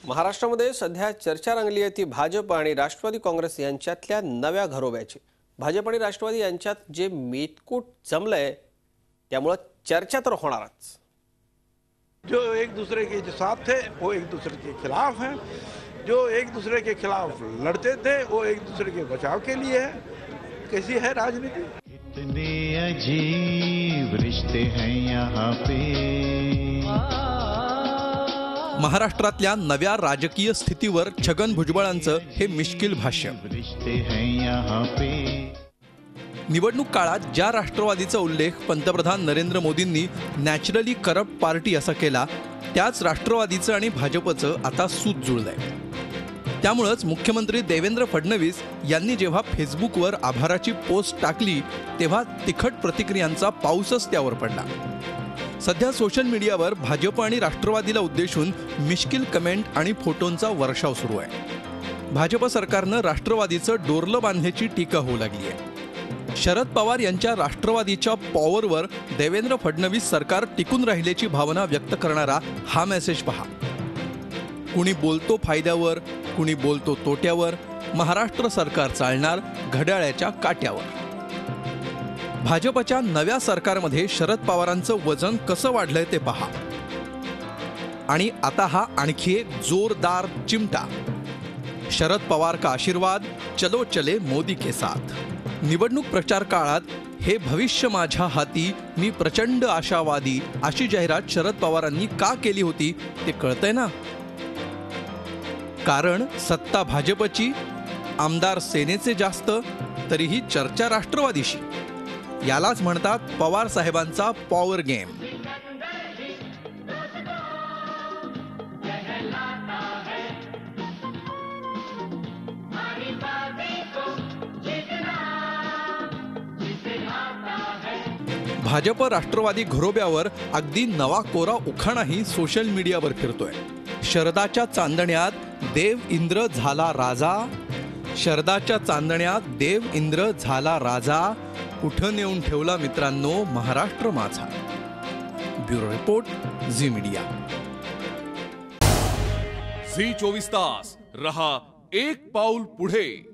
महाराष्ट्रामध्ये सध्या चर्चा रंगली आहे ती भाजप आणि राष्ट्रवादी काँग्रेस यांच्यातल्या नव्या घरोब्याची। भाजप आणि राष्ट्रवादी यांच्यात जे मेतकूट जमलंय त्यामुळे चर्चा तर होणारच। जो एक दूसरे के साथ थे वो एक दूसरे के खिलाफ हैं, जो एक दूसरे के खिलाफ लड़ते थे वो एक दूसरे के बचाव के लिए है। कैसी है राजनीति? इतने अजीब रिश्ते हैं यहाँ पे। महाराष्ट्रातल्या नव्या राजकीय स्थितीवर छगन भुजबळांचं हे मिश्किल भाष्य। निवडणूक काळात ज्या राष्ट्रवादीचा उल्लेख पंतप्रधान नरेंद्र मोदींनी नॅचरली करप्ट पार्टी असा केला, त्याच राष्ट्रवादीचं आणि भाजपचं आता सूत जुळलंय। त्यामुळेच मुख्यमंत्री देवेंद्र फडणवीस यांनी जेव्हा फेसबुकवर आभाराची पोस्ट टाकली तेव्हा तिखट प्रतिक्रियांचा पाऊसच त्यावर पडला। सध्या सोशल मीडियावर भाजप आणि राष्ट्रवादीला उद्देशून मिश्किल कमेंट आणि फोटोंचा वर्षाव सुरू आहे। भाजप सरकारनं राष्ट्रवादीचं डोरलं बांधल्याची टीका होऊ लागली आहे। शरद पवार यांच्या राष्ट्रवादीच्या पॉवरवर देवेंद्र फडणवीस सरकार टिकून राहिल्याची भावना व्यक्त करणारा हा मेसेज पहा। कुणी बोलतो फायद्यावर, कुणी बोलतो तोट्यावर, महाराष्ट्र सरकार चालणार घड्याळ्याच्या काट्यावर। भाजपच्या नव्या सरकारमध्ये शरद पवारांचं वजन कसं वाढलंय ते पहा। आणि आता हा आणखी एक जोरदार चिमटा। शरद पवार का आशीर्वाद, चलो चले मोदी के साथ। निवडणूक प्रचार काळात हे भविष्य माझ्या हाती, मी प्रचंड आशावादी अशी जाहिरात शरद पवारांनी का केली होती ते कळतंय ना। कारण सत्ता भाजपची, आमदार सेनेचे जास्त, तरीही चर्चा राष्ट्रवादीशी। यालाच म्हणतात पवार साहेबांचा पॉवर गेम। भाजप राष्ट्रवादी घरोब्यावर अगदी नवा कोरा उखाणाही सोशल मीडियावर फिरतोय। शरदाच्या चांदण्यात देव इंद्र झाला राजा, शरदाच्या चांदण्यात देव इंद्र झाला राजा, कुठं नेऊन ठेवला मित्रांनो महाराष्ट्र माझा। Bureau report, Zee Media. Zee 24 तास रहा एक पाऊल पुढे।